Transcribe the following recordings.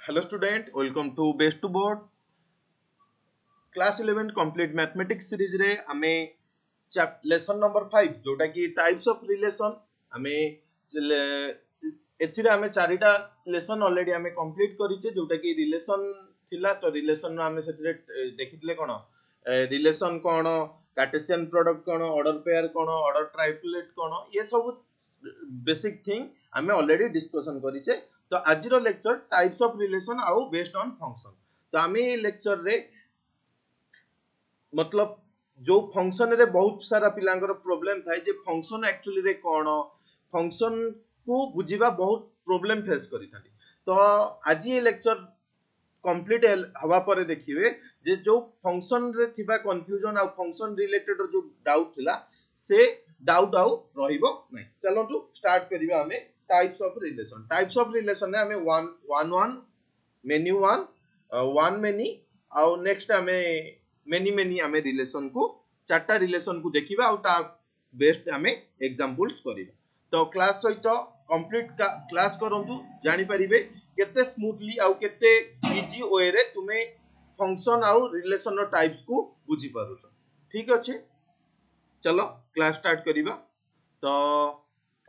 Hello student, welcome to Best to Board class 11 complete mathematics series रे आमे lesson number 5 जोटा कि types of relation आमे एथिरे आमे चारिटा लेसन ऑलरेडी आमे कंप्लीट करिचे जोटा कि रिलेशन थिला तो रिलेशन आमे सेथिरे देखितले कोन रिलेशन कोन कार्टेशियन प्रोडक्ट कोन ऑर्डर पेयर कोन ऑर्डर ट्राइपलेट कोन ये सब बेसिक थिंग आमे ऑलरेडी डिस्कशन करिचे। तो आज लेक्चर टाइप्स ऑफ रिलेशन आउ बेस्ड ऑन फंक्शन। तो आमे लेक्चर रे मतलब जो फंक्शन रे बहुत सारा पिलांगर प्रॉब्लम थाए जे फंक्शन एक्चुअली रे कोन फंक्शन को बुझीबा बहुत प्रॉब्लम फेस करि थानी। तो आज ये लेक्चर कंप्लीट हवा पर देखिए जे जो फंक्शन रे थिबा कंफ्यूजन आ फंक्शन रिलेटेड जो डाउट थिला से डाउट आउ रहिबो नै। चलंतु स्टार्ट करिबा हमें टाइप्स ऑफ रिलेशन ने हमें वन मेनी वन मेनी आउ नेक्स्ट हमें मेनी हमें रिलेशन को चारटा रिलेशन को देखिबा आउ ता बेस्ट हमें एग्जांपल्स करिबा। तो क्लास सहित कंप्लीट क्लास करंतु जानि परिबे केते स्मूथली आउ केते इजी वे रे तुमे फंक्शन आउ रिलेशन रो टाइप्स को बुझी पारुछ। ठीक अछि, चलो क्लास स्टार्ट करिबा। तो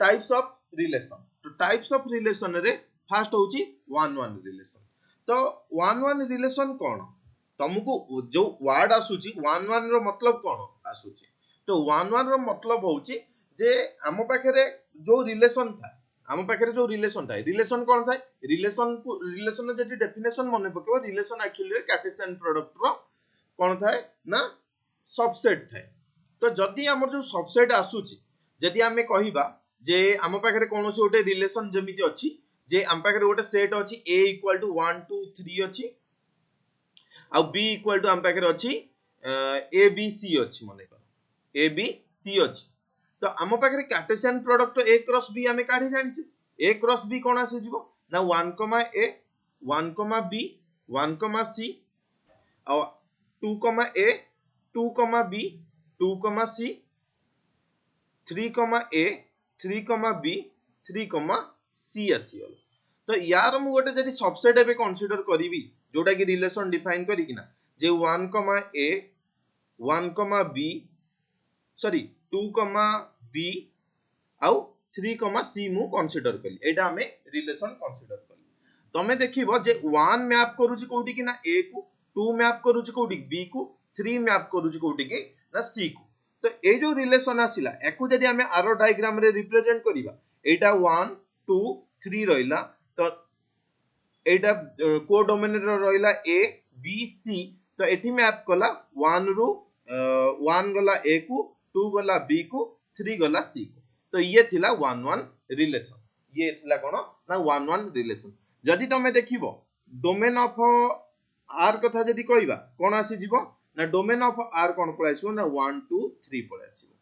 टाइप्स ऑफ रिलेशन, तो टाइप्स ऑफ रिलेशन रे फर्स्ट होची वन वन रिलेशन। तो वन वन रिलेशन कोन तुमको जो वर्ड आसुची वन वन रो मतलब कोन आसुची। तो वन वन रो मतलब होची जे हम पाखरे जो रिलेशन था आम पाखे जो रिलेशन थाए रिलेशन कौन थाए रिलेशन जदि डेफिनेशन मन पकेबो रिलेशन एक्चुअली कार्टेशियन प्रोडक्ट रो कौन थाए ना सबसेट थाए। तो जदि हमर जो सबसेट आसुची जदि आमे कहिबा जे आम पाखे कौन से गोटे रिलेशन जमिति अछि जे आम पाखे गोटे सेट अछि a इक्वल टू 1 2 3 अछि आ b इक्वल टू आम पाखे अछि a b c अछि मने कर a b c अछि। तो आम पाखे Cartesian product a cross b आमे काढी जानिछे a क्रॉस b कोन आसी जिवो ना 1 a 1 b 1 c और 2 a 2 b 2 c 3 a 3 b 3 c आसीगल। तो यार मु गोटे जदि सबसेट एबे कंसीडर करिवि जोटा कि रिलेशन डिफाइन करी कि ना जे 1 a 1 b सॉरी 2 b आउ 3 c मु कंसीडर कली एटा हमें रिलेशन कंसीडर कली। तमे देखिबो जे 1 मैप करूची कोठी कि ना a को 2 मैप करूची कोठी b को 3 मैप करूची कोठी कि ना c को। तो ए जो रिलेशन आसिला एको जदि हमें आरो डायग्राम रे रिप्रेजेंट करिबा एटा 1 2 3 रहिला। तो एटा कोडोमेन रे रहिला a b c। तो एठी मैप कला 1 रु 1 गला a को 2 गला b को 3 गला c को। तो ये थिला वन वन रिलेशन, ये थिला कोन ना वन वन रिलेशन। जदि तमे देखिबो डोमेन ऑफ आर कथा जदि कहिबा कोन आसी जिवो ना डोमेन ऑफ आर कोन पळे आसीबो ना 1 2 3 पळे आसीबो।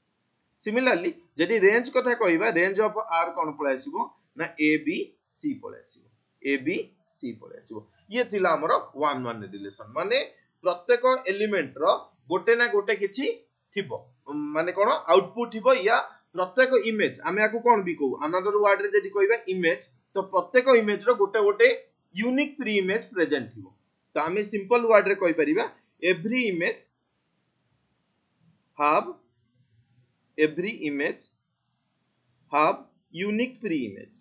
सिमिलरली जदि रेंज कथा कहिबा रेंज ऑफ आर कोन पळे आसीबो ना ए बी सी पळे आसीबो ए बी सी पळे आसीबो। ये थिला हमर वन वन रिलेशन माने प्रत्येक एलिमेंट रो गोटे ना गोटे किछि थिबो माने कोन आउटपुट थिबो या प्रत्येक इमेज आमे आकु कोन भी कहू अनदर वर्ड रे जदि कहबा इमेज तो प्रत्येक इमेज रो गोटे गोटे यूनिक प्री इमेज प्रेजेंट थिबो। तो आमे सिंपल वर्ड रे कहि परिबा every image have every image have unique pre-image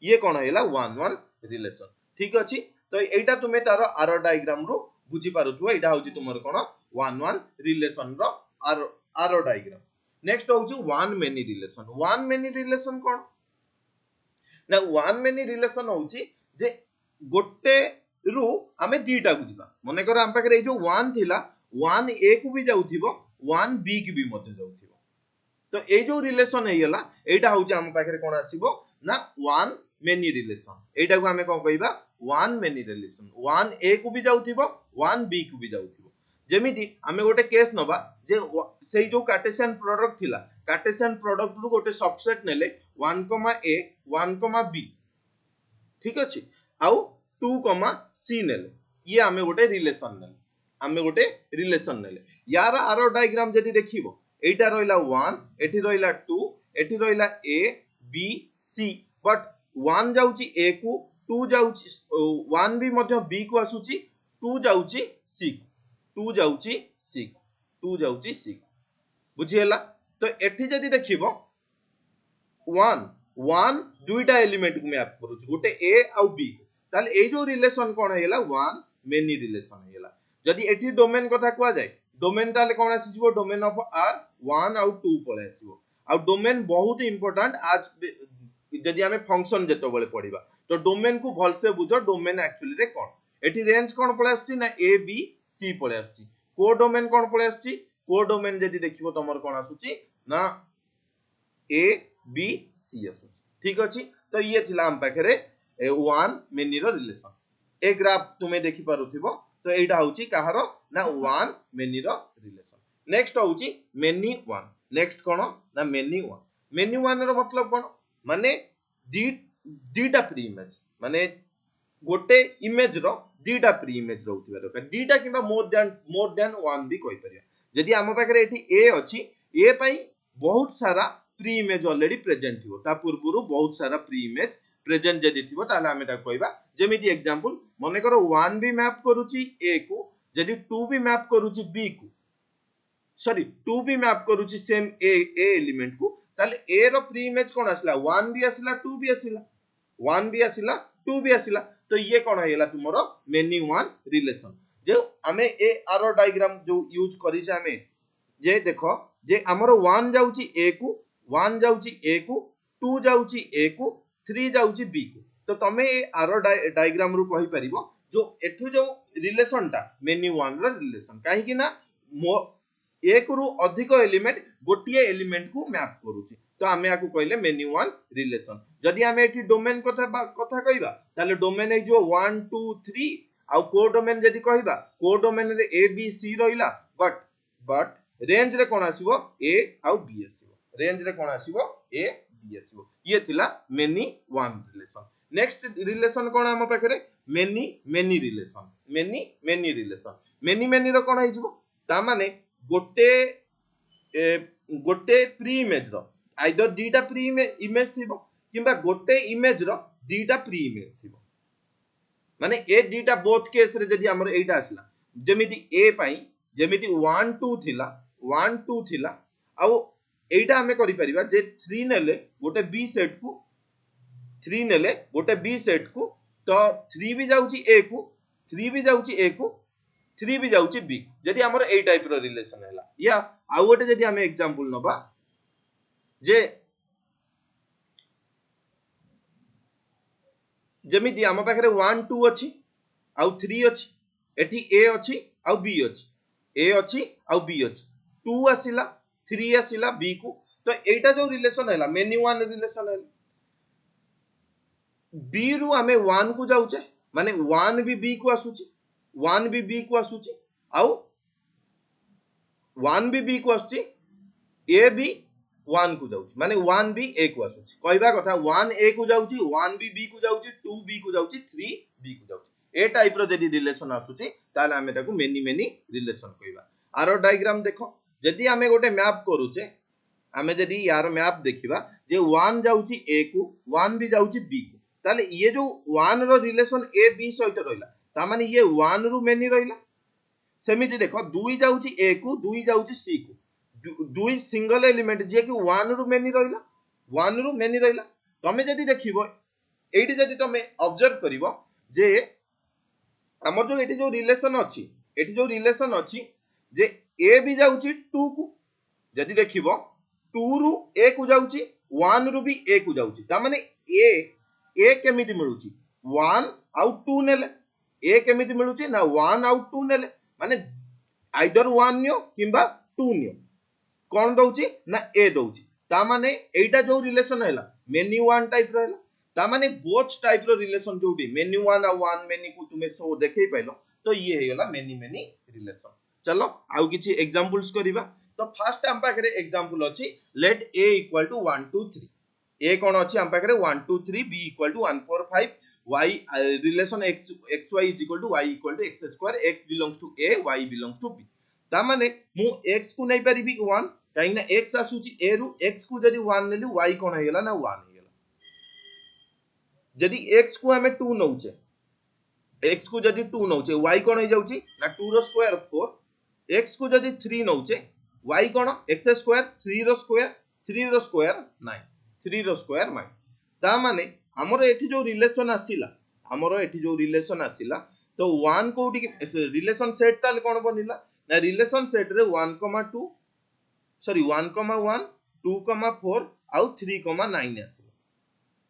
ये कौन है वन वन रिलेशन। ठीक अछि, तो एटा तुमे तार आरो डायग्राम रो बुझी पारुथुवा एटा होची तुमर कोन वन वन रिलेशन रो आरो डायग्राम। नेक्स्ट होची वन मेनी रिलेशन कोन ना वन मेनी रिलेशन होची जे गोटे रु आमे दीटा बुझिबा मने कर हम पाखरे जो 1 थिला 1 a को भी जाउथिबो 1 b की भी मते जाउथिबो। तो ए जो रिलेशन हेयला एटा होची हम पाखरे कोन आसीबो ना वन मेनी रिलेशन। एटा को हमें कोन कहिबा वन मेनी रिलेशन 1 a को भी जाउथिबो 1 b को भी जाउथिबो। जेमिति हमें गोटे केस नबा जे सेई जो कार्टेशियन प्रोडक्ट थिला कार्टेशियन प्रोडक्ट रु गोटे सबसेट नेले 1 a 1 b ठीक अछि आउ 2 c नेले ये हमें गोटे रिलेशन नेले यार आरो डायग्राम जदि देखिबो एटा रहिला 1 एठी रहिला 2 एठी रहिला a b c but one जाउची ए को, टू जाउची वन भी मध्य बी को आसुची, टू जाउची सी को, टू जाउची सी को, टू जाउची सी को, बुझिहेला। तो एठी जदि देखिबो वन वन दुईटा एलिमेंट को मैप करूची, गोटे ए आउ बी को, ताले ए जो रिलेशन कोन हेला वन मेनी रिलेशन हेला। जदि एठी डोमेन कथा कुआ जाय, डोमेन ताले कोन आसीबो, डोमेन ऑफ आर वन आउ टू पळे आसीबो। आउ डोमेन बहुत इंपोर्टेंट आज जदि हमें फंक्शन जेतो बळे पढिबा, तो डोमेन को भलसे बुझो, डोमेन एक्चुअली रे कोन। एठी रेंज कोन पळे आछी ना ए बी सी पळे आछी। को डोमेन कोन पळे आछी, को डोमेन जदि देखिबो तमर कोन आछुची ना ए बी सी आछुची, ठीक अछि। तो ये थिला हम पाखरे वन मेनी रो रिलेशन। ए ग्राफ तुमे देखि पारुथिबो, तो एटा होउची काहारो ना वन मेनी रो रिलेशन। नेक्स्ट होउची मेनी वन। नेक्स्ट कोन ना मेनी वन। मेनी वन रो मतलब कोन, माने दीटा प्री इमेज, माने गोटे इमेज रो दीटा प्री इमेज रहउथिबा दरकार, दीटा किबा मोर देन वन भी कहि परिया। जदि हम पाखरे एठी ए अछि, ए पई बहुत सारा प्री इमेज ऑलरेडी प्रेजेंट थिबो, ता पूर्वरु बहुत सारा प्री इमेज प्रेजेंट जदि थिबो, ताले हमें ता कहबा जेमिति एग्जांपल मने करो 1 भी मैप करूची ए को, जदि 2 भी मैप करूची बी को, सॉरी 2 भी मैप करूची सेम ए एलिमेंट को, ताले ए रो प्री इमेज कोन आसला, 1 भी आसला 2 भी आसला, 1 भी आसला 2 भी आसला। तो ये कोन हेला तुमरो मेनी वन रिलेशन। जे हमें ए आरो डायग्राम जो यूज करी जे हमें जे देखो जे हमरो 1 जाउची ए को, 1 जाउची ए को, 2 जाउची ए को, 3 जाउची बी को। तो तमे ए आरो डायग्राम रु कहि परिबो जो एठु जो रिलेशन टा मेनी वन रो रिलेशन, काहे कि ना एक रु अधिक एलिमेंट गोटिए एलिमेंट को मैप करूची, तो हमें याकू कहले मेनी वन रिलेशन। जदि हमें एठी डोमेन कथा कहबा, ताले डोमेन ए जो 1 2 3 आ को डोमेन जदि कहबा, को डोमेन रे ए बी सी रहिला, बट रेंज रे कोन आसीबो ए आउ बी आसीबो, रेंज रे कोन आसीबो ए बी आसीबो। ये थिला many one relation. Next relation कोन हम पाखरे many many relation. Many many relation, many many रो कोन आइजबो, ता माने गोटे गोटे प्री इमेज रो आइदर दीटा प्री इमेज थिबो, किबा गोटे इमेज रो दीटा प्री इमेज थिबो, माने ए दीटा बोथ केस रे जदि हमर एटा आसला, जेमिति ए पई जेमिति 1 2 थिला 1 2 थिला, आ एटा हमें करि परिबा जे 3 नेले गोटे बी सेट को, 3 नेले गोटे बी सेट को, तो 3 भी जाउची ए को, 3 भी जाउची ए को, 3 भी जाउची बी। जदि हमर ए टाइप रो रिलेशन हैला, या आ गोटे जदि हमें एग्जांपल नबा जे जेमिति हम पाखरे 1 2 अछि आ 3 अछि, एठी ए अछि आ बी अछि, ए अछि आ बी अछि, 2 आसिला 3 आसिला बी को, तो एटा जो रिलेशन हैला मेनी वन रिलेशन हैला। बी रु हमें 1 को जाउचे, माने 1 भी बी को आसुची, 1 भी बी को आसुची, आउ 1 भी बी को आसुची, ए भी 1 को जाउची, माने 1 भी ए को आसुची। कहबा कथा 1 ए को जाउची, 1 भी बी को जाउची, 2 बी को जाउची, 3 बी को जाउची। ए टाइप रो जदि रिलेशन आसुची, ताले हमें ताको मेनी मेनी रिलेशन कहबा। आरो डायग्राम देखो, जदि हमें गोटे मैप करूचे, हमें जदि यार मैप देखिबा जे 1 जाउची ए को, 1 भी जाउची बी को, ताले ये जो 1 रो रिलेशन ए बी सहित रहिला, ता माने ये 1 रु मेनी रहिला। सेमिति देखो 2 जाउची ए को, 2 जाउची सी को, 2 सिंगल एलिमेंट जे कि 1 रु मेनी रहिला, 1 रु मेनी रहिला। तमे जदि देखिबो एठी जदि तमे ऑब्जर्व करिवो जे हमर जो एठी जो रिलेशन अछि, एठी जो रिलेशन अछि जे ए भी जाउची 2 को, जदि देखिबो 2 रु ए को जाउची, 1 रु भी ए को जाउची, ता माने ए केमिति मिलुची 1 आउ 2 नेले, ए केमिति मिलुची ना 1 आउ 2 नेले, माने आइदर 1 नियो किबा 2 नियो, कोन दउची ना ए दउची, ता माने एटा जो रिलेशन हैला मेनी वन टाइप रहला। ता माने बोथ टाइप रो रिलेशन जोडी मेनी वन आ वन मेनी को तुमे सो देखै पाइलो, तो ये हेला मेनी मेनी रिलेशन। चलो आउ किछि एग्जांपल्स करिबा। तो फर्स्ट हम पाखरे एग्जांपल अछि, लेट a इक्वल टू 1 2 3। ए कोन अछि हम पाखरे 1 2 3, b equal to 1 4 5, y relation x y is equal to y equal to x square, x belongs to a, y belongs to b। ता माने मु x को नै परिबी 1, काहे ना x आसुची a रु, x को जदि 1 नेलु y कोन हेला ना 1 हेला। जदि x को हमें 2 नौचे x को जदि 2 नौचे y कोन हो जाउची ना 2 रो स्क्वायर 4 x को जदि 3 नौचे y कोन x स्क्वायर 3 रो स्क्वायर 3 रो स्क्वायर 9 3 रो स्क्वायर 9 ता माने हमर एठी जो रिलेशन आसीला हमर एठी जो रिलेशन आसीला तो 1 कोठी रिलेशन सेट ताल कोन बनिला ना रिलेशन सेट रे 1,2 सॉरी 1,1 2,4 आउ 3,9 आसीला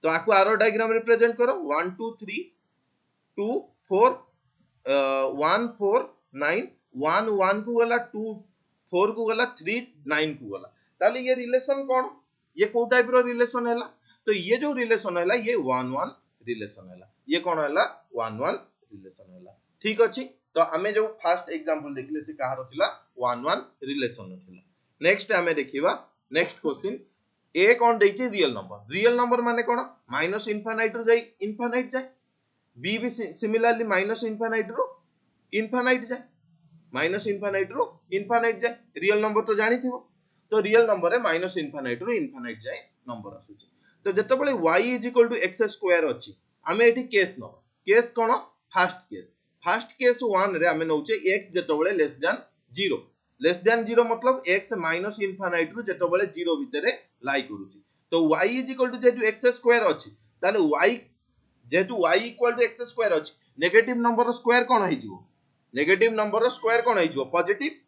तो आकु आरो डायग्राम रिप्रेजेंट करो 1 2 3 2 4 1 4 9 1 1 को गला 2 4 को गला 3 9 को गला ताले ये रिलेशन कौन ये को टाइप रो रिलेशन हैला तो ये जो रिलेशन हैला ये 1 1 रिलेशन हैला ये कौन हैला 1 1 रिलेशन हैला ठीक अछि तो हमें जो फर्स्ट एग्जांपल देखले से कहारो थिला 1 1 रिलेशन थिला नेक्स्ट हमें देखिबा नेक्स्ट क्वेश्चन ए कौन देछि रियल नंबर माने कोन माइनस इनफाइनाइट रो जाई इनफाइनाइट जाय बी भी सिमिलरली माइनस इनफाइनाइट रो इनफाइनाइट जाय माइनस इनफाइनाइट रो इनफाइनाइट जाय रियल नंबर तो जानि थिबो तो रियल नंबर रे माइनस इनफाइनाइट रो इनफाइनाइट जाय नंबर आसुची तो जते बळे y x स्क्वायर अछि हमें एठी केस न केस कोन फर्स्ट केस 1 रे हमें नउचे x जते बळे लेस देन 0 मतलब x माइनस इनफाइनाइट रो जते बळे 0 भितरे लाई करूची तो y जेतु x स्क्वायर अछि ताले y जेतु y x स्क्वायर अछि नेगेटिव नंबर रो स्क्वायर कोन होई जिवो नेगेटिव नंबर रो स्क्वायर कोन होई जिवो पॉजिटिव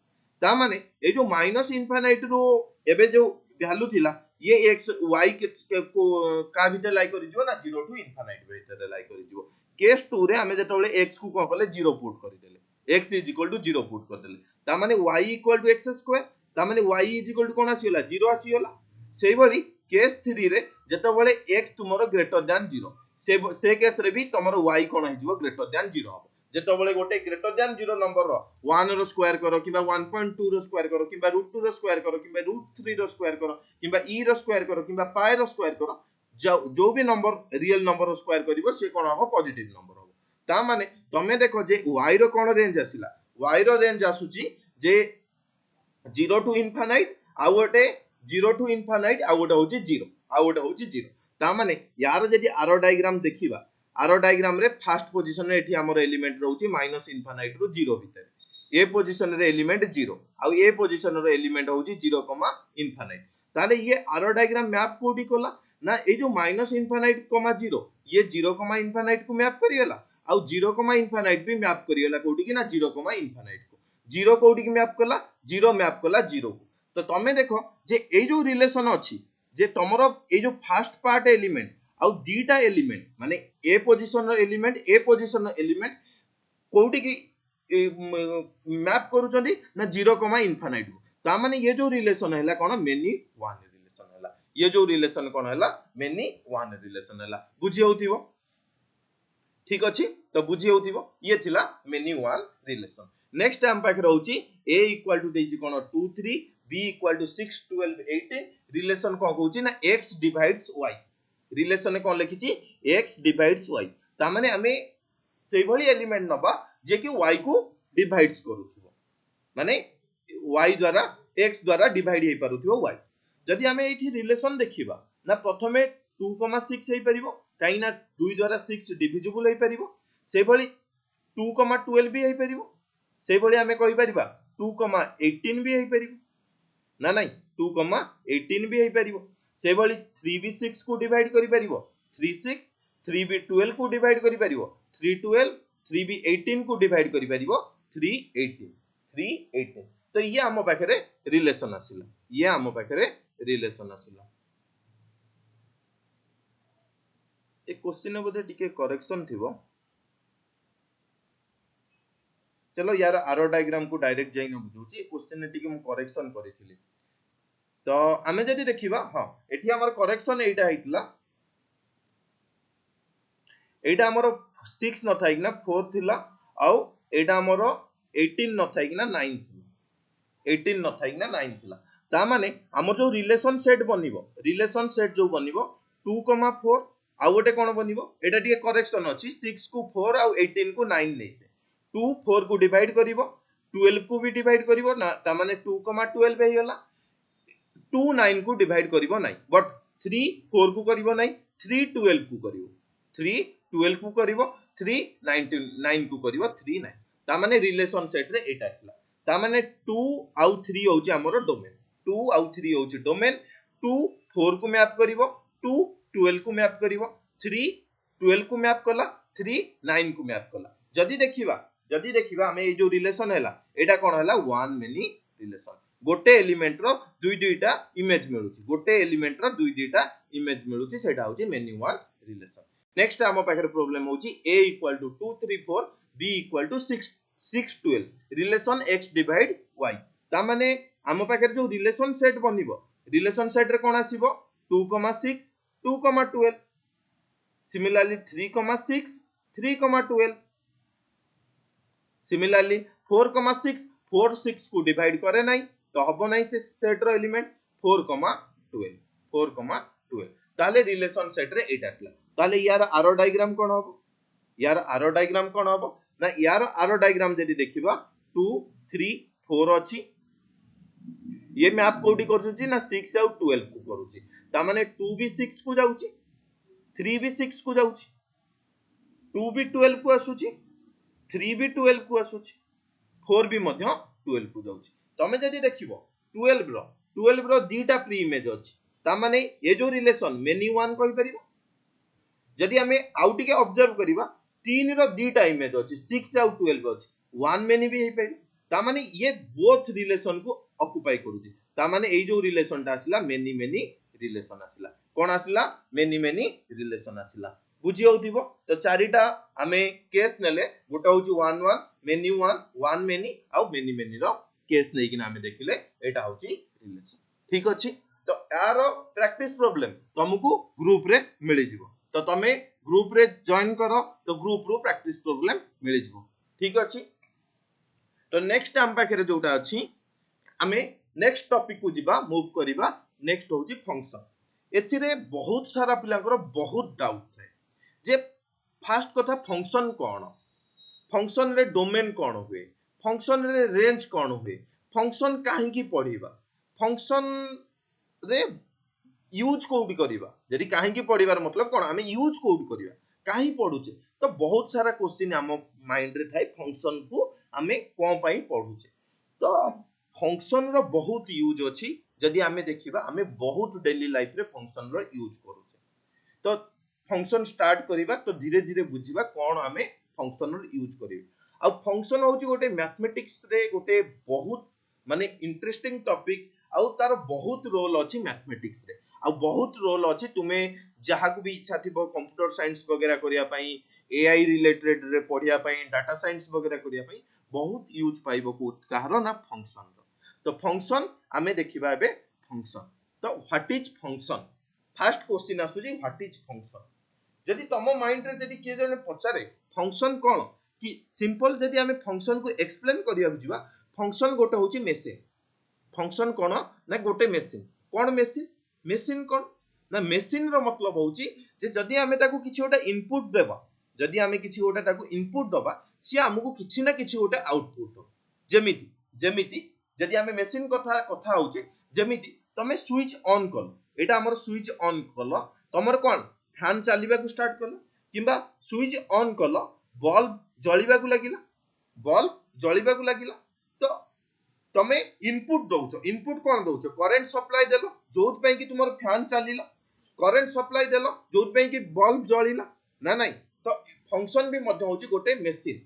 ता माने ए जो माइनस इनफाइनाइट रो एबे जो वैल्यू थिला ये x y को का भीतर लाई करि जिवो ना 0 टू इनफाइनाइट भीतर लाई करि जिवो केस 2 रे हमें जते बळे x को कोन करले 0 पुट करि देले x 0 पुट कर देले ता माने y x स्क्वायर ता माने y कोन आसीला 0 आसीला सेही बली केस 3 रे जते बळे x तुमरो ग्रेटर देन 0 से केस रे भी तमरो y कोन हे जिवो ग्रेटर देन 0 हो जते बळे गोटे ग्रेटर देन 0 नंबर रो 1 रो स्क्वायर करो किबा 1.2 रो स्क्वायर करो किबा √2 रो स्क्वायर करो किबा √3 रो स्क्वायर करो किबा e रो स्क्वायर करो किबा पाई रो स्क्वायर करो जो भी नंबर रियल नंबर रो स्क्वायर करिवो से कोन हो पॉजिटिव नंबर हो ता माने तमे देखो जे y रो कोन रेंज आसीला y रो रेंज आसुची जे 0 टू इनफाइनाइट आ गोटे 0 टू इनफाइनाइट आ गोटे होची 0 आ गोटे होची 0 ता माने यार जदी आरो डायग्राम देखिबा आरो डायग्राम रे फर्स्ट पोजीशन रे एठी हमर एलिमेंट रहउची माइनस इनफाइनाइट रो 0 भीतर ए पोजीशन रे एलिमेंट 0 आ ए पोजीशन रो एलिमेंट होची 0, इनफाइनाइट ताले ये आरो डायग्राम मैप कोडी कोला ना ए जो माइनस इनफाइनाइट, 0 ये 0, इनफाइनाइट को मैप करियला आ 0, इनफाइनाइट भी मैप करियला कोडी कि ना 0, इनफाइनाइट को 0 कोडी की मैप कला 0 मैप कला 0 को तो तमे देखो जे ए जो रिलेशन अछि जे तमरो ए जो फर्स्ट पार्ट एलिमेंट आ दीटा एलिमेंट माने ए पोजीशन रो एलिमेंट कोडी की मैप करूचंदी ना 0, इनफाइनाइट ता माने ये जो रिलेशन हैला कोन मेनी वन रिलेशन हैला ये जो रिलेशन कोन हैला मेनी वन रिलेशन हैला बुझी होतिबो ठीक अछि तो बुझी होतिबो ये थिला मेनी वन रिलेशन नेक्स्ट हम पाखे रहउची a = देजी कोन 2 3 b = 6 12 18 रिलेशन कोन कहउची ना x डिवाइड्स y रिलेशन कोन लिखिची x डिवाइड्स y ता माने हमें सेही भली एलिमेंट नबा जे कि y को डिवाइड्स करूथिबो माने y द्वारा x द्वारा डिवाइड हे पारुथिबो y जदि हमें एठी रिलेशन देखिबा ना प्रथमे 2,6 हे परिबो काई ना 2 द्वारा 6 डिविजिबल हे परिबो सेही भली 2,12 भी हे परिबो सेही भली हमें कहि परिबा 2,18 भी हे परिबो ना नहीं 2,18 भी हे परिबो सेही भली 3 भी 6 को डिवाइड करि परिबो 3 6 3 भी 12 को डिवाइड करि परिबो 3 12 3 भी 18 को डिवाइड करि परिबो 3 18 तो ये हम पाखरे रिलेशन आसिला ये हम पाखरे रिलेशन आसिला ए क्वेश्चन ने बोधे टिके करेक्शन थिबो चलो यार आरो डायग्राम को डायरेक्ट जाई न बुझुची क्वेश्चन ने टिके हम करेक्शन करिथिली तो हमें जदी देखिबा हां एठी हमर करेक्शन एटा आइतला एटा हमर 6 न थाई ना 4 थिला आ एटा हमर 18 न थाई ना 9 थिला 18 न थाई ना 9 थिला ता माने हमर जो रिलेशन सेट जो बनिबो 2,4 आ गोटे कोन बनिबो एटा टिके करेक्शन अछि 6 को 4 आ 18 को 9 नै छै 2 4 को डिवाइड करिवो 12 को भी डिवाइड करिवो ना ता माने 2,12 हे होला 2 9 को डिवाइड करिवो नै बट 3 4 को करिवो नै 3 12 को करिवो 3 12 को करिवो 3 9 को करिवो 3 9 ता माने रिलेशन सेट रे एटा आसला ता माने 2 आउ 3 होची हमरो डोमेन 2 आउ 3 होची डोमेन 2 4 को मैप करिवो 2 12 को मैप करिवो 3 12 को मैप कला 3 9 को मैप कला जदी देखिबा हमें ए जो रिलेशन हैला एटा कोन हैला वन मेनी रिलेशन गोटे एलिमेंट रो दुई दुईटा इमेज मिलुची गोटे एलिमेंट रो दुई दुईटा इमेज मिलुची सेटा होची मेनी वन रिलेशन नेक्स्ट हम पाखरे प्रॉब्लम होची a = 2 3 4 b = 6 6 12 relation x divide y ता माने हम पाखरे जो रिलेशन सेट बनिबो रिलेशन सेट रे कोन आसीबो 2 6 2 12 सिमिलरली 3 6 3 12 सिमिलरली 4 6 4 6 को डिवाइड करे नाही तो हबो नाही से सेट रो एलिमेंट 4 12 ताले रिलेशन सेट रे एटा आसला ताले यार आरो डायग्राम कोन हबो यार आरो डायग्राम कोन हबो ना यार आरो डायग्राम जदी देखिबा 2 3 4 अछि ये मैप कोडी करछुची ना 6 आउ 12 को करूची ता माने 2 भी 6 को जाउची 3 भी 6 को जाउची 2 भी 12 को आसुची 3 भी 12 को आसुची 4 भी मध्य 12 को जाउची तमे जदी देखिबो 12 रो दीटा प्री इमेज अछि ता माने ये जो रिलेशन मेनी वन कहि परिबो जदी हमें आउट के ऑब्जर्व करिबा 3 रो दीटा इमेज अछि 6 आउ 12 अछि वन मेनी भी हे पाइ ता माने ये बोथ रिलेशन को ऑक्युपाई करूची ता माने ए जो रिलेशन ता आसला मेनी रिलेशन आसला कोन आसला मेनी रिलेशन आसला बुझी होतिबो तो चारिटा हमें केस नेले गोटा होची 1 1 मेनी 1 मेनी आउ मेनी रो केस नै कि हमें देखिले एटा होची रिलेशन ठीक अछि तो यार प्रैक्टिस प्रॉब्लम तुमको ग्रुप रे मिलि जिवो तो तमे ग्रुप रे जॉइन करो तो ग्रुप रो प्रैक्टिस प्रॉब्लम मिलि जिवो ठीक अछि तो नेक्स्ट हम पाखरे जोटा अछि हमें नेक्स्ट टॉपिक को जिबा मूव करिबा नेक्स्ट होची फंक्शन एथिरे बहुत सारा पिलांकर बहुत डाउट है जे फर्स्ट कथा फंक्शन कोन फंक्शन रे डोमेन कोन हुए फंक्शन रे रेंज कोन हुए फंक्शन काहे की पढिबा फंक्शन रे यूज कोडी करिबा जदी काहे की पढिबार मतलब कोन हमें यूज कोडी करिबा काहे पढुचे तो बहुत सारा क्वेश्चन हम माइंड रे थाई फंक्शन को हमें कोन पई पढुचे तो फंक्शन रो बहुत यूज अछि जदी हमें देखिबा हमें बहुत डेली लाइफ रे फंक्शन रो यूज करूचे तो फंक्शन स्टार्ट करिबा तो धीरे धीरे बुझिबा कोन हमें फंक्शन रो यूज करिबा आ फंक्शन होची गोटे मैथमेटिक्स रे गोटे बहुत माने इंटरेस्टिंग टॉपिक आ तार बहुत रोल अछि मैथमेटिक्स रे आ बहुत रोल अछि तुमे जहा को भी इच्छा थिबो कंप्यूटर साइंस वगैरह करिया पई एआई रिलेटेड रे पढिया पई डाटा साइंस वगैरह करिया पई बहुत यूज पाइबो को कारण ना फंक्शन तो फंक्शन हमें देखिबा एबे फंक्शन तो what is function first question आसु जे व्हाट इज फंक्शन जदी तम माइंड रे जदी के जने पचारे फंक्शन कोन कि सिंपल जदी हमें फंक्शन को एक्सप्लेन करिया बुझिबा फंक्शन गोटे होची मेसिन फंक्शन कोन ना गोटे मेसिन कोन मेसिन कोन ना मेसिन रो मतलब होची जे जदी हमें ताको किछि गोटे इनपुट देबा जदी हमें किछि गोटे ताको इनपुट दबा सी हमकु किछि ना किछि गोटे आउटपुट हो जेमिति जदी हमें मेसिन कथा होची जेमिति तमे स्विच ऑन कल एटा हमर स्विच ऑन कल तमर कोन फैन चलीबा को स्टार्ट कल किबा स्विच ऑन कल बल्ब जळीबा को लागिला तो तमे इनपुट दउछो इनपुट कोन दउछो करंट सप्लाई देलो जोत पई कि तुमर फैन चलीला करंट सप्लाई देलो जोत पई कि बल्ब जळीला ना नहीं तो फंक्शन भी मध्य होची गोटे मेसिन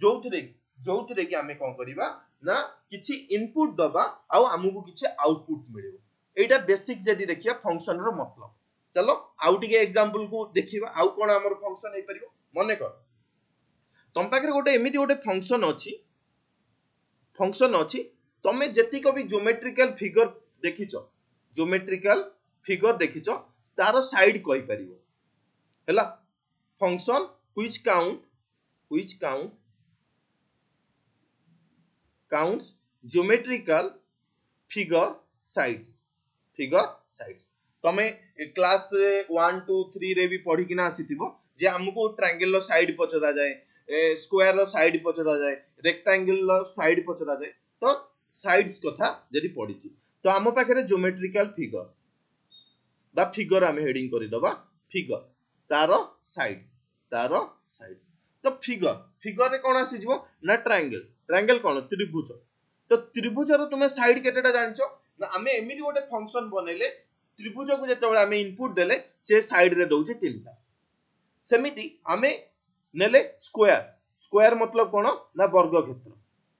जोउथरे कि हमें कोन करिबा ना किछि इनपुट दबा आ हमकु किछि आउटपुट मिलिबो एटा बेसिक जदी देखिया फंक्शन रो मतलब चलो आउ टिके एग्जांपल को देखिबा आउ कोन हमर फंक्शन हे परिबो मने कर तम पाखरे गोटे एमिति गोटे फंक्शन अछि तमे जति को भी ज्योमेट्रिकल फिगर देखिचो तारो साइड कहि परिबो हैला function which counts geometrical figure sides तमे क्लास 1 2 3 रे भी पढी किना आसीथिबो जे हमको ट्रायंगल रो साइड पचरा जाए स्क्वायर रो साइड पचरा जाए रेक्टेंगल रो साइड पचरा जाए तो साइड्स कथा जदी पढिची तो हम पाखरे ज्योमेट्रिकल फिगर बा फिगर हम हेडिंग करि दबा फिगर तारो साइड्स तार साइड। तो फिगर फिगर रे कोन आसी जीवो ना ट्रायंगल। ट्रायंगल कोन त्रिभुज। तो त्रिभुज रो तुमे साइड केतेटा जानचो ना आमे एमिति गोटे फंक्शन बनेले त्रिभुज को जेतेबेले आमे इनपुट देले से साइड रे दउची तीनटा। सेमिति आमे नेले स्क्वायर। स्क्वायर मतलब कोन ना वर्ग क्षेत्र।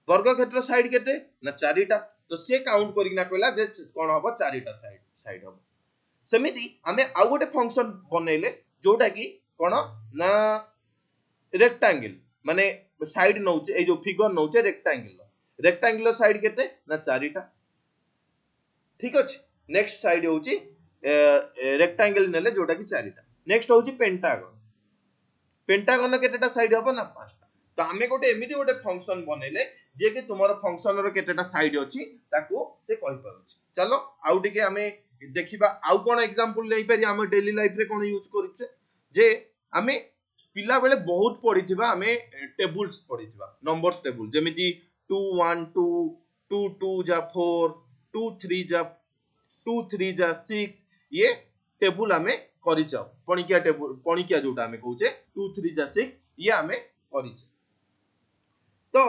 वर्ग क्षेत्र साइड केते ना चारिटा। तो से काउंट करिना कहला जे कोन हबो चारिटा साइड साइड हबो। सेमिति आमे आ गोटे फंक्शन बनेले जोटा की कोन ना रेक्टेंगल माने साइड नउचे ए जो फिगर नउचे रेक्टेंगल। रेक्टेंगल साइड केते ना चारिटा। ठीक अछि। नेक्स्ट साइड होउची रेक्टेंगल नेले जोटा की चारिटा। नेक्स्ट होउची पेंटागन। पेंटागन केतेटा साइड हबो ना पांचटा। तो आमे गोटे एमिति गोटे फंक्शन बनेले जे कि तुमरो फंक्शन रो केतेटा साइड अछि ताको से कहि पारुछि। चलो आउ टिके आमे देखिबा आउ कोन एग्जांपल नै पारि आमे डेली लाइफ रे कोन यूज करिछे जे आमे पिला बेले बहुत पढिथिबा आमे टेबल्स पढिथिबा नंबर्स टेबल जेमिति 2 1 2 2 2 जा 4 2 3 जा 2 3 जा 6 ये टेबल आमे करिछौ पणिकिया टेबल पणिकिया जोटा आमे कहूचे 2 3 जा 6 ये आमे करिछे। तो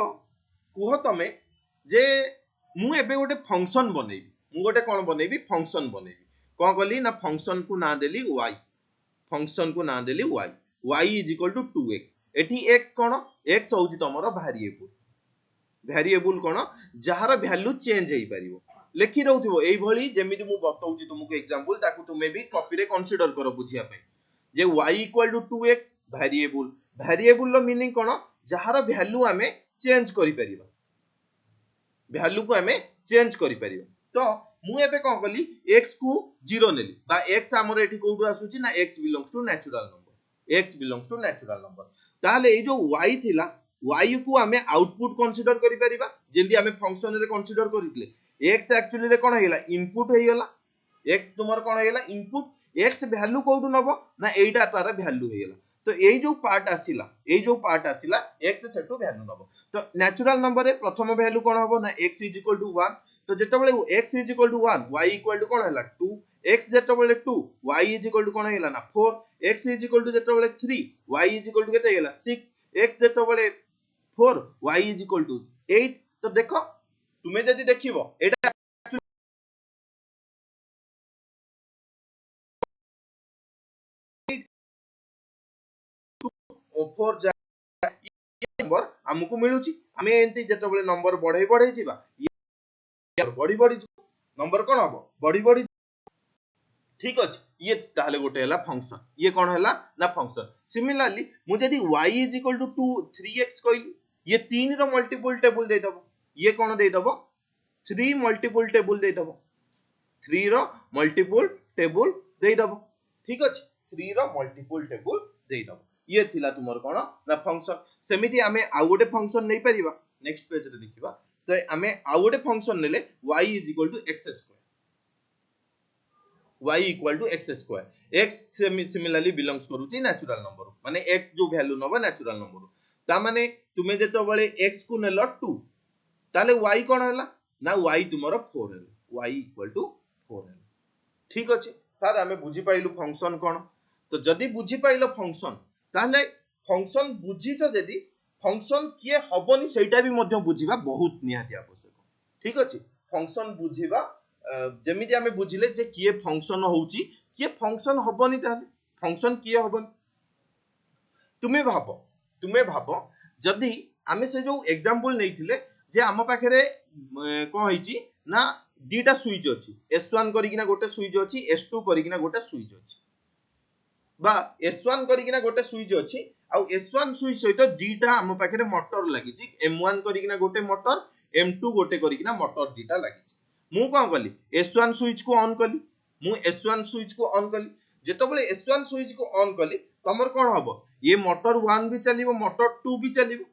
कुह तमे जे मु एबे गोटे फंक्शन बनेबी मु गोटे कोन बनेबी फंक्शन बनेबी कोन कली ना फंक्शन को ना देली y फंक्शन को ना देली y y is equal to 2x एठी x कोन x होउची तमरो वेरिएबल वेरिएबल कोन जहार वैल्यू चेंज हेई परिबो लेखि रहउथिबो एई भली जेमिति मु बतौची तुमको एग्जांपल ताकू तुमे भी कॉपी रे कंसीडर करो बुझिया पे जे y equal to 2x variable variable रो मीनिंग कोन जहार वैल्यू आमे चेंज करि परिबा वैल्यू को आमे चेंज करि परिबा। तो मु एबे कोन कली x को 0 नेली बा x हमर एठी कोडू आसुची ना x belongs to natural number x belongs to natural number ताले ए जो y थिला y को आमे आउटपुट कंसीडर करि परिबा जेंदी आमे फंक्शन रे कंसीडर करितले x एक्चुअली रे कोन हेला इनपुट हेयला x तुमर कोन हेला इनपुट x वैल्यू कोडू नबो ना एटा तार वैल्यू हेयला। तो एई जो पार्ट आसिला x सेटू वैल्यू नबो। तो नेचुरल नंबर रे प्रथम वैल्यू कोन हबो ना x इज इक्वल टू 1 तो जेतेबेले x is equal to 1 y equal to कोन हेला 2 x जेतेबेले 2 y इज इक्वल टू कोन हेला ना 4 x इज इक्वल टू जेतेबेले 3 y इज इक्वल टू केते हेला 6 x जेतेबेले 4 y इज इक्वल टू 8। तो देखो तुमे जदी देखिबो एटा 4 जा नंबर हमकु मिलुची आमे एंती जेतेबेले नंबर बढ़ै बढ़ै जिबा ये बढ़ी बढ़ी नंबर कोन हबो बढ़ी बढ़ी। ठीक अछि ये ताले गोटे हला फंक्शन ये कोन हला ना फंक्शन। सिमिलरली मु जदी y is equal to 3x कइली ये 3 रो मल्टीपल टेबल दे दबो ये कोन दे दबो 3 मल्टीपल टेबल दे दबो 3 रो मल्टीपल टेबल दे दबो। ठीक अछि 3 रो मल्टीपल टेबल दे दबो ये थिला तुमर कोन ना फंक्शन। सेमिति आमे आ गोटे फंक्शन नै परिबा नेक्स्ट पेज रे देखिबा। तो आमे आ गोटे फंक्शन नेले y is equal to x square y equal to x square x similarly belongs करूची नेचुरल नंबर माने x जो वैल्यू नबो नेचुरल नंबर ता माने तुमे जेतो बळे x को नेलो 2 ताले y कोन हला ना y तुमरो 4 हला y इक्वल टू 4 हला। ठीक अछि सर आमे बुझी पाइलु फंक्शन कोन। तो जदी बुझी पाइलो फंक्शन ताले फंक्शन बुझीछ जदी फंक्शन किए हबनी सेटा भी मध्य बुझीबा बहुत निहाती आवश्यक। ठीक अछि फंक्शन बुझीबा जेमिति आमे बुझिले जे किए फंक्शन होउची किए फंक्शन हबनी ताले फंक्शन किए हबनी तुमे भाबो जदी आमे से जो एग्जांपल नैथिले जे आम पाखरे कोन होईची ना दीटा स्विच अछि S1 करिकिना गोटे स्विच अछि S2 करिकिना गोटे स्विच अछि बा S1 करिकिना गोटे स्विच अछि आ S1 स्विच सहित दीटा आम पाखरे मोटर लागिची M1 करिकिना गोटे मोटर M2 गोटे करिकिना मोटर दीटा लागिची। मु कोन कली S1 स्विच को ऑन कली मु S1 स्विच को ऑन कली जेतबेले S1 स्विच को ऑन कली तमर कोन हबो ये मोटर 1 भी चलिबो मोटर 2 भी चलिबो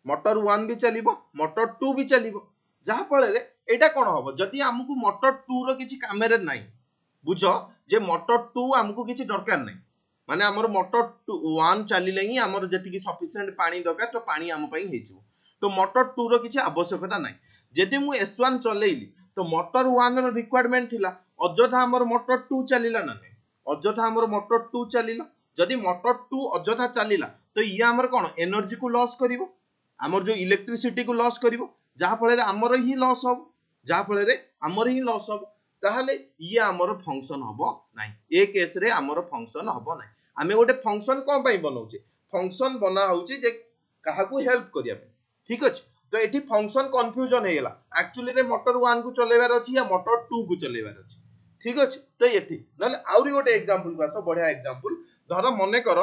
मोटर 1 भी चलिबो मोटर 2 भी चलिबो जहा फळे रे एटा कोन हबो जदी हमकु मोटर 2 रो किछि कामेरे नाही बुझो जे मोटर 2 हमकु किछि दरकार नाही माने हमर मोटर 1 चलिले ही हमर जति कि सफिशिएंट पानी दरकार तो पानी हम पई हेजिवो तो मोटर 2 रो किछि आवश्यकता नाही। जदी मु S1 चलेइली तो मोटर 1 रिक्वायरमेंट थिला अजथा हमर मोटर 2 चलिला ना अजथा हमर मोटर 2 चलिला जदि मोटर 2 अଯଥା चलिला तो ये हमर कोन एनर्जी को लॉस करिवो हमर जो इलेक्ट्रिसिटी को लॉस करिवो जहा फळे रे हमर ही लॉस हो जहा फळे रे हमर ही लॉस हो ताहले ये हमर फंक्शन हबो नाही ए केस रे हमर फंक्शन हबो नाही आमे गोटे फंक्शन कोन पई बनाउचे फंक्शन बना होउचे जे काहा को हेल्प करिया पे ठीक अछि तो एठी फंक्शन कंफ्यूजन हे गेला एक्चुअली रे मोटर 1 को चलेबार अछि या मोटर 2 को चलेबार अछि ठीक अछि तो एठी नले आउरी गोटे एग्जांपल को आसो बढ़िया एग्जांपल धर मने कर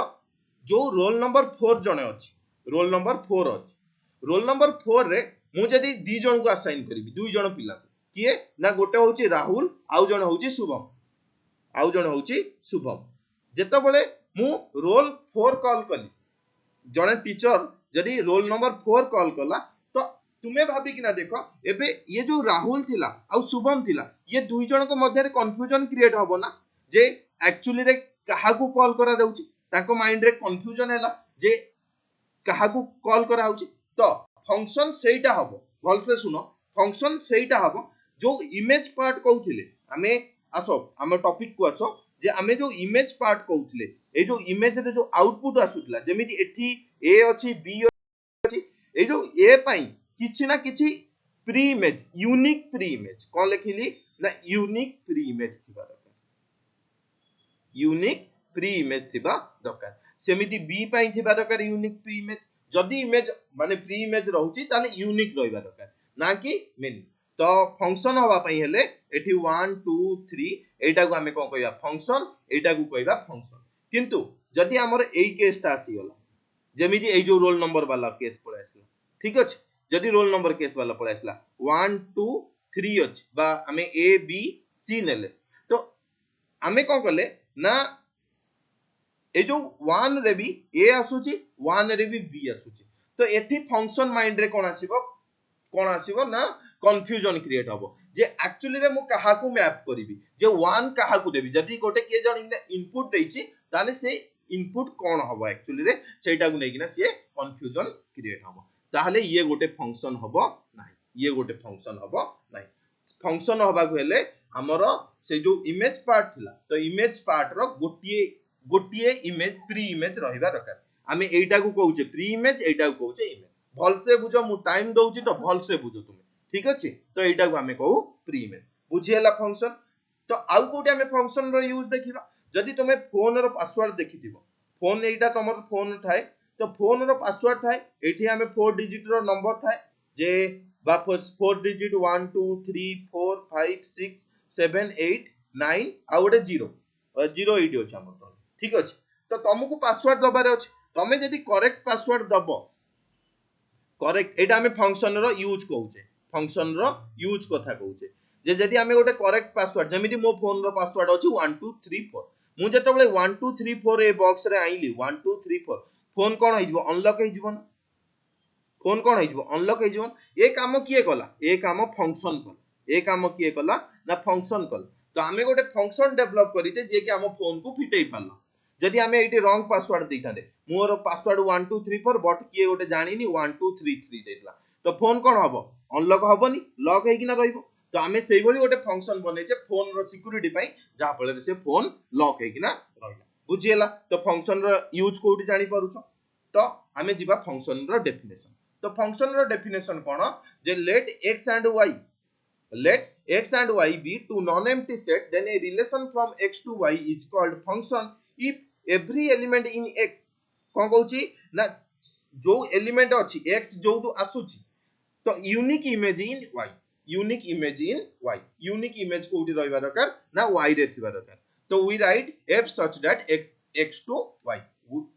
जो रोल नंबर 4 जने अछि रोल नंबर 4 अछि रोल नंबर 4 रे मु जदी 2 जन को असाइन करबी 2 जन पिला किए ना गोटे होची राहुल आउ जन होची शुभम आउ जन होची शुभम जेतो बळे मु रोल 4 कॉल कली जने टीचर जदी रोल नंबर 4 कॉल कला तो तुमे भाबी कि ना देखो एबे ये जो राहुल थिला आउ शुभम थिला ये दुई जन को मध्य रे कंफ्यूजन क्रिएट होबो ना जे एक्चुअली रे काहा को कॉल करा जाउची ताको माइंड रे कंफ्यूजन हैला जे काहा को कॉल करा होउची तो फंक्शन सेटा हबो भल से सुनो फंक्शन सेटा हबो जो इमेज पार्ट कहउथिले हमें आसो हम टॉपिक को आसो जे हमें जो इमेज पार्ट कहउथिले ए जो इमेज रे जो आउटपुट आसुतला जेमिति एठी ए अछि बी अछि ए जो ए पई किछि ना किछि pre image unique pre image कोन लिखिली ना यूनिक प्री इमेज थिबा दरकार यूनिक प्री इमेज थिबा दरकार सेमिति बी पई थिबा दरकार यूनिक प्री इमेज जदी इमेज माने प्री इमेज रहउची ताले यूनिक रहइबा दरकार ना कि मेनी तो फंक्शन हवा पई हेले एठी 1 2 3 एटा को हमें कोन कहबा फंक्शन एटा को कहबा फंक्शन किंतु जदी हमर एई केसटा आसी गला जेमिति एई जो रोल नंबर वाला केस पळे आसला ठीक अछि जदी रोल नंबर केस वाला पळे आसला 1 2 3 अछि बा हमें ए बी सी नेले तो हमें कोन करले ना ए जो 1 रे भी ए आसुची 1 रे भी बी आसुची तो एठी फंक्शन माइंड रे कोन आसीबो ना कंफ्यूजन क्रिएट हबो जे एक्चुअली रे मु काहा को मैप करिवि जे 1 काहा को देबी जदी गोटे के जण इनपुट देइची ताले से इनपुट कोन हबो एक्चुअली रे सेटा को नेकिना से कंफ्यूजन क्रिएट हबो ताहले ये गोटे फंक्शन हबो नाही ये गोटे फंक्शन हबो नाही फंक्शन हबा को हेले हमर से जो इमेज पार्ट थिला तो इमेज पार्ट रो गोटिए इमेज प्री इमेज रहिबा दरकार हमें एटा को कहउचे प्री इमेज एटा को कहउचे इमेज भल से बुझो मु टाइम दउची तो भल से बुझो तुमे ठीक अछि तो एटा को हमें कहू प्री इमेज बुझियला फंक्शन तो आउ कोटे हमें फंक्शन रो यूज देखिबा जदी तुमे फोन रो पासवर्ड देखिथिबो फोन एटा तमर फोन थाए तो फोन रो पासवर्ड थाए एठी हमें 4 डिजिट रो नंबर थाए जे बा 4 डिजिट 1 2 3 4 5 6 7 8 9 आ गोटे 0 0 एडी अछि हमर ठीक अछि तो तुमको पासवर्ड दबारे अछि तमे जदी करेक्ट पासवर्ड दबो करेक्ट एटा हमें फंक्शन रो यूज कहउचे फंक्शन रो यूज कथा कहउचे जे जदी हमें गोटे करेक्ट पासवर्ड जेमिति मो फोन रो पासवर्ड अछि 1 2 3 4 मु जते बळे 1 2 3 4 ए बॉक्स रे आइली 1 2 3 4 फोन कोन होई जबो अनलॉक होई जबो फोन कोन होई जबो अनलॉक होई जबो ए काम किए कला ए काम फंक्शन कला ए काम किए कला ना फंक्शन कला तो हमें गोटे फंक्शन डेवलप करिते जे कि हम फोन को फिटेई पाला जदी हमें एटी रॉन्ग पासवर्ड देइथाने मोर पासवर्ड 1 2 3 4 बट किए गोटे जानिनी 1 2 3 3 देतला तो फोन कोन हबो अनलॉक हबोनी लॉक हेकि ना रहइबो तो हमें सेई भली गोटे फंक्शन बनै जे फोन रो सिक्युरिटी पई जा फळे से फोन लॉक हेकि ना रहइला बुझियला तो फंक्शन रो यूज कोठी जानि पारुछो तो हमें जिबा फंक्शन रो डेफिनेशन तो फंक्शन रो डेफिनेशन कोन जे let x and y be two non-empty set then a relation from x to y is called function if every element in x कोन कहउची ना जो एलिमेंट अछि x जो तो आसुची तो unique image in y unique image in y unique image कोठी रहइबा दरकार ना y रे थिबा दरकार तो we write f such that x to y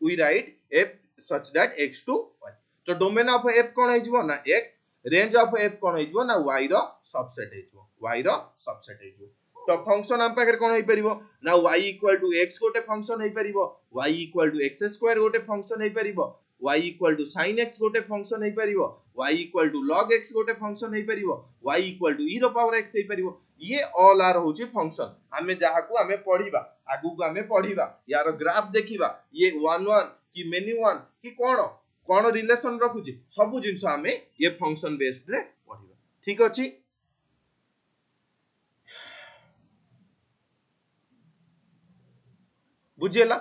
we write f such that x to y तो डोमेन ऑफ f कोन हेजबो ना x रेंज ऑफ f कोन हेजबो ना y रो सबसेट हेजबो y रो सबसेट हेजबो तो फंक्शन हम पाकर कोन होई परिबो ना y = x गोटे फंक्शन होई परिबो y = x² गोटे फंक्शन होई परिबो y = sin x गोटे फंक्शन होई परिबो y = log x गोटे फंक्शन होई परिबो y = e⁻x होई परिबो ये ऑल आर होची फंक्शन हमें जहा को हमें पढिबा आगु को हमें पढिबा यार ग्राफ देखिबा ये 1 1 कि मेनी 1 कि कोन रिलेशन रखुची सब जिंस हमें ये फंक्शन बेस्ड रे पढिबा ठीक अछि बुझियला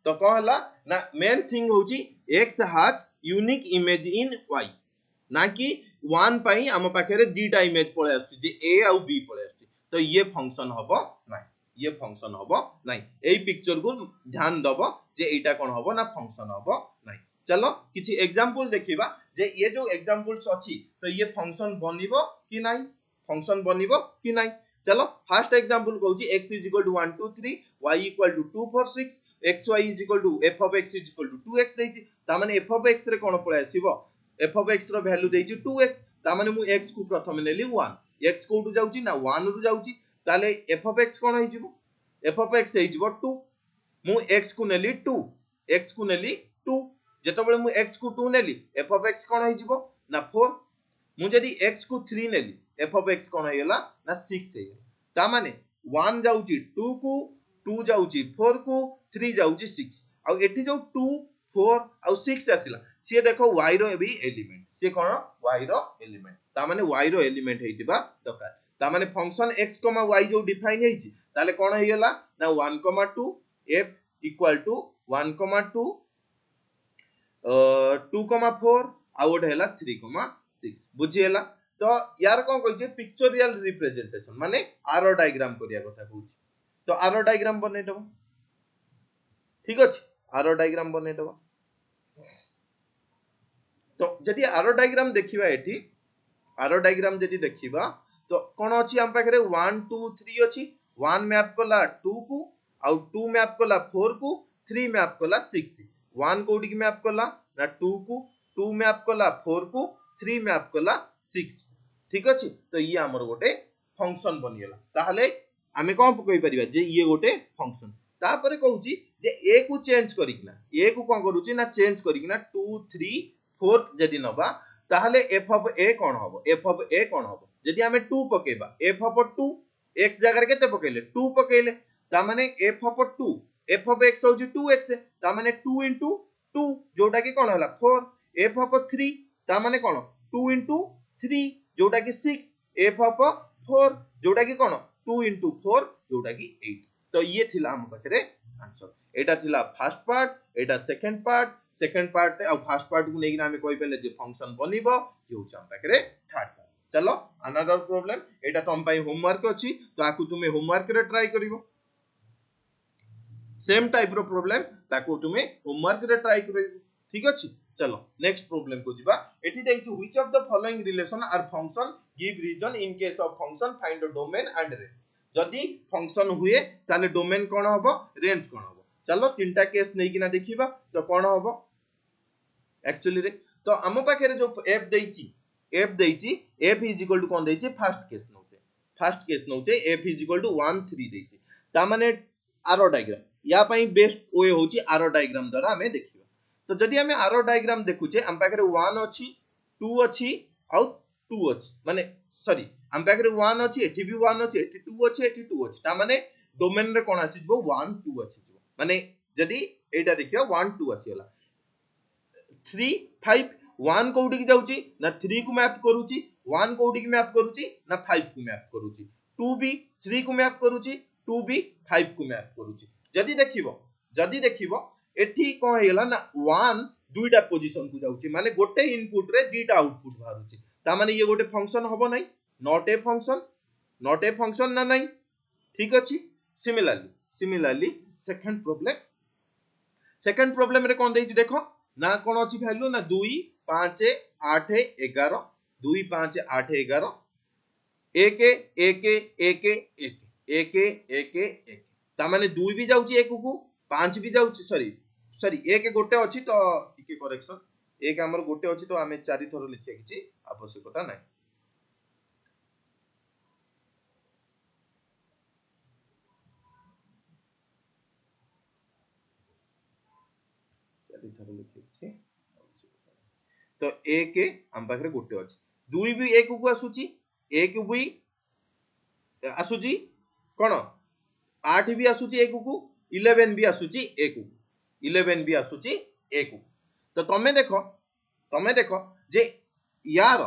तो कौन हला ना मेन थिंग होची x has unique image in y ना कि 1 पाई हम पाखरे दीटा इमेज पळे आछी जे a और b पळे आछी तो ये फंक्शन हबो नाही ये फंक्शन हबो नाही एई पिक्चर को ध्यान दबो जे एटा कोन हबो ना फंक्शन हबो नाही चलो किछि एग्जांपल देखिबा जे ये जो एग्जांपल्स अछि तो ये फंक्शन बनिबो कि नाही फंक्शन बनिबो कि नाही चलो first example कहूची x = 1 2 3 y = 2 4 6 xy = f of x = 2x देछि ता माने f of x रे कोन पळे आसीबो f of x रो वैल्यू देछि 2x ता माने मु x को प्रथम नेली 1 x कोटु जाउची ना 1 रु जाउची ताले f of x cone होइजिबो f of x होइजिबो 2 मु x को नेली 2 x को नेली 2 जेतबेले मु x को 2 नेली f of x कोन होइजिबो ना 4 मु जदी x को 3 नेली f of x कोन हेला ना 6 हेला ता माने 1 जाउची 2 को 2 जाउची 4 को 3 जाउची 6 आ एठी जो 2 4 आ 6 आसिला से देखो y रो भी एलिमेंट से कोन y रो एलिमेंट ता माने y रो एलिमेंट हेतिबा दरकार ता माने फंक्शन x, y जो डिफाइन हेछि ताले कोन हेला ना 1, 2 f = 1, 2 2, 4 आ ओड हेला 3, 6 बुझी हेला तो यार कोन कहै छै पिक्चोरियल रिप्रेजेंटेशन माने आरो डायग्राम करिया कथा कहै तो आरो डायग्राम बनै दबो ठीक अछि आरो डायग्राम बनै दबो तो जदी आरो डायग्राम देखिबा एठी आरो डायग्राम जदी देखिबा तो कोन अछि हम पाखरे 1 2 3 अछि 1 मैप कला 2 को आ 2 मैप कला 4 को 3 मैप कला 6 1 कोडी की मैप कला ना 2 को 2 मैप कला 4 को 3 मैप कला 6 ठीक अछि तो ये हमर गोटे फंक्शन बनियला ताहले आमे कोन कहि परिबा जे ये गोटे फंक्शन तापरे कहूची जे a को चेंज करिकना a को कोन करूची ना चेंज करिकना 2 3 4 जदी नबा ताहले f of a कोन हबो f of a कोन हबो जदी हमें 2 पकेबा f of 2 x जगह केते पकेले 2 पकेले ता माने f of 2 f of x होजी 2x ता माने 2 * 2 जोटा की कोन हला 4 f of 3 ता माने कोन 2 * 3 जोटा की 6 f of 4 जोटा की कोन 2 * 4 जोटा की 8 तो ये थिला हम पाखरे आंसर एटा थिला फर्स्ट पार्ट एटा सेकंड पार्ट आ फर्स्ट पार्ट को नेगिना हमें कहि पेले जे फंक्शन बनिबो जे होछ हम पाखरे थर्ड पार्ट चलो अनदर प्रॉब्लम एटा तुम पाई होमवर्क अछि तो आकु तुमे होमवर्क रे ट्राई करिवो सेम टाइप रो प्रॉब्लम ताकू तुमे होमवर्क रे ट्राई करिवो ठीक अछि चलो नेक्स्ट प्रॉब्लम को जिबा एठी दैछु which of the following relation are function give reason in case of function find the domain and range जदी फंक्शन हुए ताले डोमेन कोन हबो रेंज कोन हबो चलो तीनटा केस नै किना देखिबा तो कोन हबो एक्चुअली रे तो हम पाखरे जो f दैछि f = कोन दैछि फर्स्ट केस नौते f = 1 3 दैछि ता माने आरो डायग्राम या पई बेस्ट वे होची आरो डायग्राम द्वारा हमें देखिबा तो जदी हमें आरो डायग्राम देखुचे हम पाखरे 1 अछि 2 अछि आ 2 अछि माने सॉरी हम पाखरे 1 अछि एठी भी 1 अछि एठी 2 अछि एठी 2 अछि ता माने डोमेन रे कोन आसी जबो 1 2 अछि जबो माने जदी एटा देखियो 1 2 अछि हला 3 5 1 कोडी की जाउची ना 3 को मैप करूची 1 कोडी की मैप करूची ना 5 को मैप करूची 2 भी 3 को मैप करूची 2 भी 5 को मैप करूची जदी देखिबो एठी कोन हेला ना 1 दुईटा पोजीशन को जाउची माने गोटे इनपुट रे दुईटा आउटपुट बाहरुची ता माने ये गोटे फंक्शन हबो नै नॉट ए फंक्शन ना नहीं ठीक अछि सिमिलरली सेकंड प्रॉब्लम रे कोन देछि देखो ना कोन अछि वैल्यू ना 2 5 8 11 2 5 8 11 1 1 1 1 1 1 ता माने 2 भी जाउची 1 को 5 भी जाउची सॉरी 1 गोटे अछि तो टिके करेक्शन 1 हमर गोटे अछि तो हमें 4 थरो लिखिया किछि आवश्यकता नै 4 थरो लिखिया किछि तो 1 हम पाखरे गोटे अछि 2 भी 1 को आसुची 1 भी आसुची कोन 8 भी आसुची 1 को 11 भी आसुची 1 को 11 भी आसुची 1 को तो तमे देखो जे यार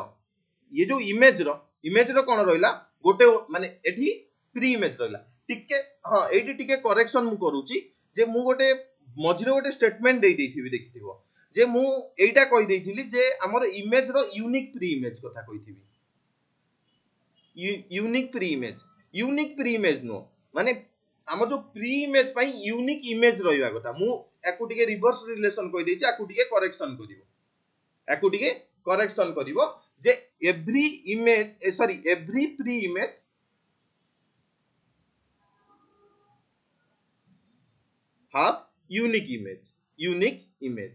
ये जो इमेज रो कोन रहइला गोटे माने एठी प्री इमेज रहइला टिके हां एठी टिके करेक्शन मु करूची जे मु गोटे मझिरे गोटे स्टेटमेंट दे देथिबि देखिथिबो जे मु एइटा कहि देइथिली जे हमर इमेज रो यूनिक प्री इमेज कथा कहिथिबि यूनिक प्री इमेज नो माने हमर जो प्री इमेज पई यूनिक इमेज रहिबा कथा मु याकु टिके रिवर्स रिलेशन कहि देछि याकु टिके करेक्शन करिवो जे every image sorry every pre image have unique image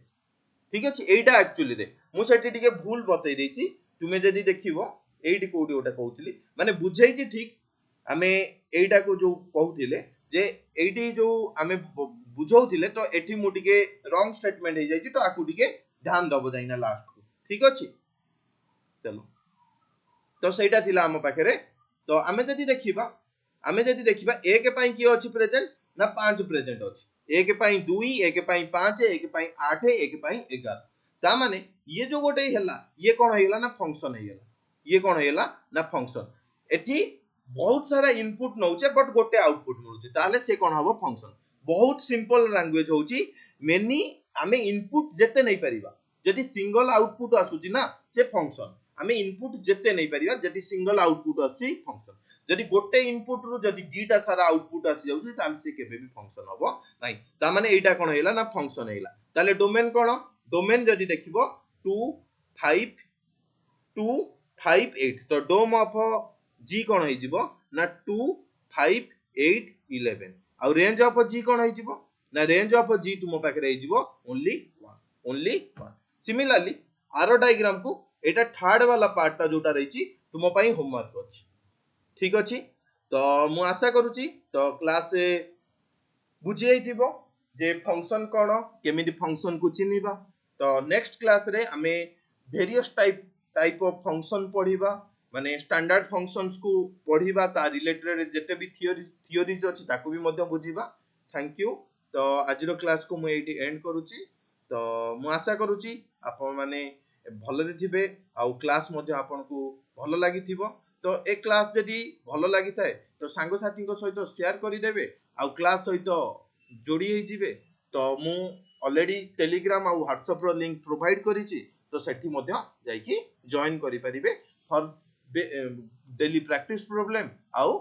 ठीक अछि एटा एक्चुअली रे मु सेठी टिके भूल बतै देछि तुमे जदी देखिबो एइटी कोडी ओटा कहउतली माने बुझैछि ठीक आमे एइटा को जो कहउथिले जे एइटी जो आमे बुझौथिले तो एठी मु टिके रॉन्ग स्टेटमेंट हे जाइछि तो आकु टिके ध्यान दबो जाइना लास्ट को ठीक अछि चलो तो सेटा थिला हम पाखरे तो आमे जदी देखिबा एक पई की अछि प्रेजेंट ना 5 प्रेजेंट अछि एक पई 2 एक पई 5 एक पई 8 एक पई 11 ता माने ये जो गोटे हैला ये कोन हैला ना फंक्शन हैला ये कोन हैला ना फंक्शन एठी बहुत सारा इनपुट नउचे बट गोटे आउटपुट मिलुचे ताले से कोन हबो फंक्शन बहुत सिंपल लैंग्वेज होउची मेनी आमे इनपुट जेते नै परिबा जदि सिंगल आउटपुट आसुची ना से फंक्शन आमे इनपुट जेते नै परिबा जदि सिंगल आउटपुट आसुची फंक्शन जदि गोटे इनपुट रु जदि डीटा सारा आउटपुट आसी जाउची ताले से केबे भी फंक्शन हबो नै ता माने एटा कोन हैला ना फंक्शन हैला ताले डोमेन कोन डोमेन जदि देखिबो 2 5 2 5 8 तो डोम ऑफ जी कोन है जिवो ना 2 5 8 11 आ रेंज ऑफ जी कोन है जिवो ना रेंज ऑफ जी तुम पाखरे है जिवो ओनली 1 सिमिलरली आरो डायग्राम को एटा थर्ड वाला पार्ट ता जोटा रहिची तुम पई होमवर्क अछि ठीक अछि तो मु आशा करूची तो क्लास बुझी जाइथिबो जे फंक्शन कोन केमिति फंक्शन को चिनिबा तो नेक्स्ट क्लास रे हमें वेरियस टाइप ऑफ फंक्शन पढिबा माने स्टैंडर्ड फंक्शंस को पढिबा ता रिलेटेड जेते भी थियोरीज अछि ताको भी मध्य बुझिबा थैंक यू तो आजिरो क्लास को मु एटी एंड करूची तो मु आशा करूची आपण माने भलरे थिबे आ क्लास मध्य आपण को भलो लागिथिबो तो ए क्लास जदि भलो लागि थाए तो सांगो साथी को सहित शेयर करि देबे आ क्लास सहित जोड़ी हे जिवे तो मु ऑलरेडी टेलीग्राम आ व्हाट्सएप रो लिंक प्रोवाइड करिछि तो सेठी मध्य जाईकी जॉइन करि परिबे फॉर डेली प्रैक्टिस प्रॉब्लम आउ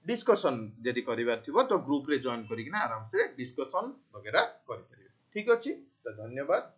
डिस्कशन जदि करिवार थिबो तो ग्रुप रे जॉइन करिकिना आराम से डिस्कशन वगैरह करि परिबे ठीक अछि तो धन्यवाद